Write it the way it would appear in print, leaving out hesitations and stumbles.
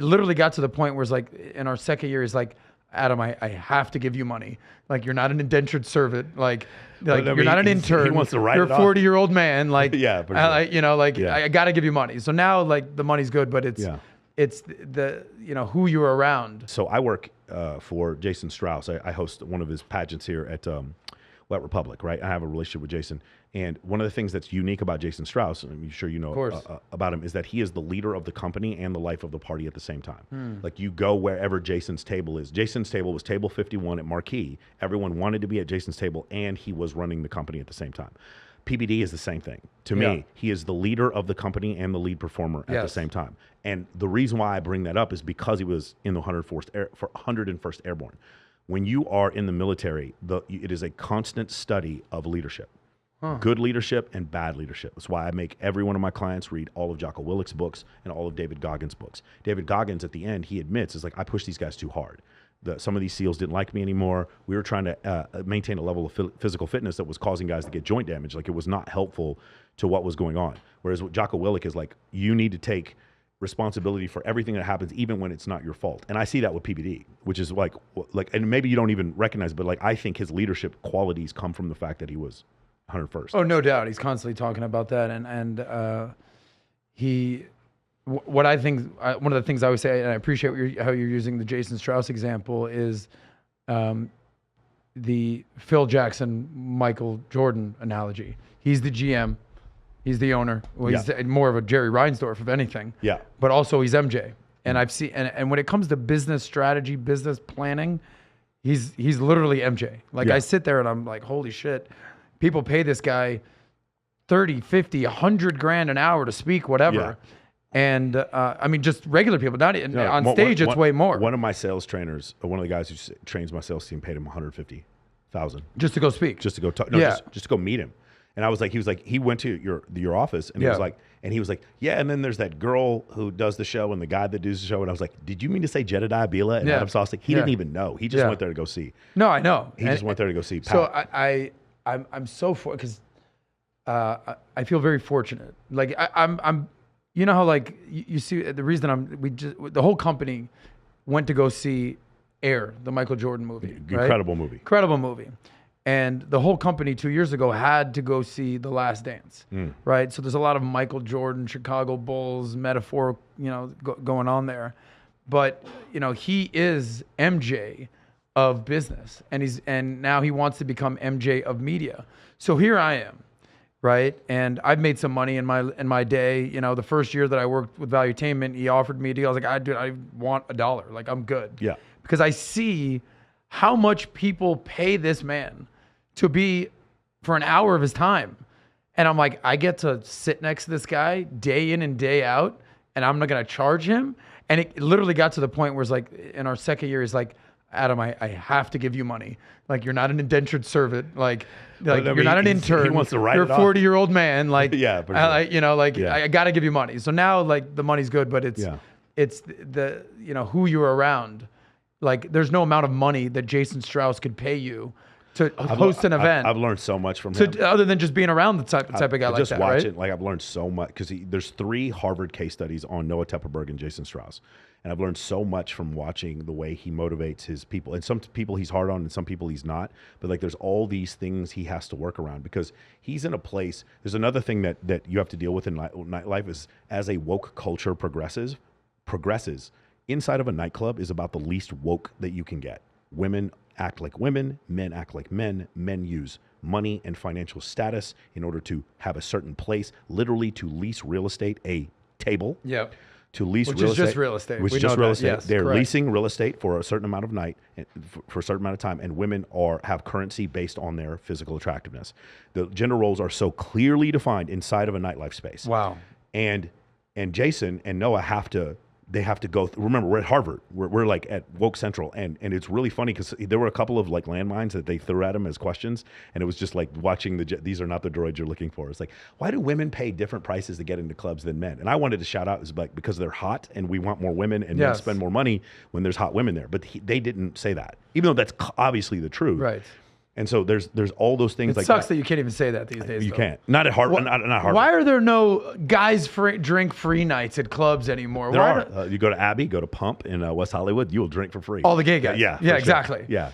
literally got to the point where it's like in our second year, he's like, Adam, I have to give you money. Like, you're not an indentured servant. Like you're not an intern. He wants to write You're it a off. 40-year-old man. Like, Yeah, for sure. you know, like Yeah. I got to give you money. So now like the money's good, but it's the, you know, who you're around. So I work for Jason Strauss. I host one of his pageants here at Wet Republic, right? I have a relationship with Jason. And one of the things that's unique about Jason Strauss, and I'm sure you know about him, is that he is the leader of the company and the life of the party at the same time. Like, you go wherever Jason's table is. Jason's table was table 51 at Marquee. Everyone wanted to be at Jason's table, and he was running the company at the same time. PBD is the same thing. To me, he is the leader of the company and the lead performer at the same time. And the reason why I bring that up is because he was in the 101st Airborne. When you are in the military, it is a constant study of leadership. Good leadership and bad leadership. That's why I make every one of my clients read all of Jocko Willick's books and all of David Goggins' books. David Goggins, at the end, he admits, is like, I pushed these guys too hard. Some of these SEALs didn't like me anymore. We were trying to maintain a level of physical fitness that was causing guys to get joint damage. Like, it was not helpful to what was going on. Whereas what Jocko Willick is like, you need to take responsibility for everything that happens, even when it's not your fault. And I see that with PBD, which is like, and maybe you don't even recognize it, but like, I think his leadership qualities come from the fact that he was 101st. Oh, no doubt. He's constantly talking about that. What I think, one of the things I always say, and I appreciate how you're using the Jason Strauss example, is the Phil Jackson, Michael Jordan analogy. He's the GM. He's the owner. Well, he's more of a Jerry Reinsdorf, if anything. Yeah. But also he's MJ. And I've seen, and when it comes to business strategy, business planning, he's literally MJ. Like, I sit there and I'm like, holy shit. People pay this guy 30, 50, 100 grand an hour to speak, whatever. Yeah. And I mean, just regular people, not on stage. It's way more. One of my sales trainers, one of the guys who trains my sales team, paid him $150,000 just to go speak, just to go talk. No, just to go meet him. And I was like, he went to your office, and he was like, yeah. And then there's that girl who does the show and the guy that does the show. And I was like, did you mean to say Jedediah Bila and Adam Sosnick? He didn't even know. He just went there to go see. No, I know. He just went there to go see Pat. So I'm so because I feel very fortunate. Like I'm you know how, like, you see the reason the whole company went to go see Air, the Michael Jordan movie. Incredible movie. Incredible movie. And the whole company 2 years ago had to go see The Last Dance, right? So there's a lot of Michael Jordan, Chicago Bulls metaphor, you know, going on there. But, you know, he is MJ of business, and now he wants to become MJ of media. So here I am, right? And I've made some money in my day. You know, the first year that I worked with Valuetainment, he offered me a deal. I was like, I want $1. Like, I'm good. Yeah. Because I see how much people pay this man to be for an hour of his time. And I'm like, I get to sit next to this guy day in and day out, and I'm not going to charge him. And it literally got to the point where it's like, in our second year, he's like, Adam, I have to give you money. Like, you're not an indentured servant. Like you're not an intern. He wants to write You're it a off. 40-year-old man. Like, Yeah, for sure. you know, like, I got to give you money. So now, like, the money's good, but it's the, you know, who you're around. Like, there's no amount of money that Jason Strauss could pay you to host an event. I've learned so much from him. Other than just being around the type of guy like that, just watch right? it. Like, I've learned so much because there's 3 Harvard case studies on Noah Tepperberg and Jason Strauss. And I've learned so much from watching the way he motivates his people. And some people he's hard on and some people he's not. But, like, there's all these things he has to work around because he's in a place. There's another thing that you have to deal with in nightlife is, as a woke culture progresses, inside of a nightclub is about the least woke that you can get. Women act like women, men act like men use money and financial status in order to have a certain place, literally to lease real estate, a table. Yeah. To lease Which real is estate. just real estate. Which We is just know real that. estate. Yes, They're correct. leasing real estate for a certain amount of night, for a certain amount of time, and women have currency based on their physical attractiveness. The gender roles are so clearly defined inside of a nightlife space. Wow. And Jason and Noah have to go. Remember, we're at Harvard. We're like at Woke Central, and it's really funny because there were a couple of, like, landmines that they threw at him as questions, and it was just like watching these are not the droids you're looking for. It's like, why do women pay different prices to get into clubs than men? And I wanted to shout out, is like, because they're hot, and we want more women, and men spend more money when there's hot women there. But they didn't say that, even though that's obviously the truth. Right. And so there's all those things. It sucks that you can't even say that these days. You can't. Not at Harvard. Not Harvard. Why are there no guys drink free nights at clubs anymore? There are. You go to Abbey, go to Pump in West Hollywood, you will drink for free. All the gay guys. Yeah. Yeah, exactly. Yeah.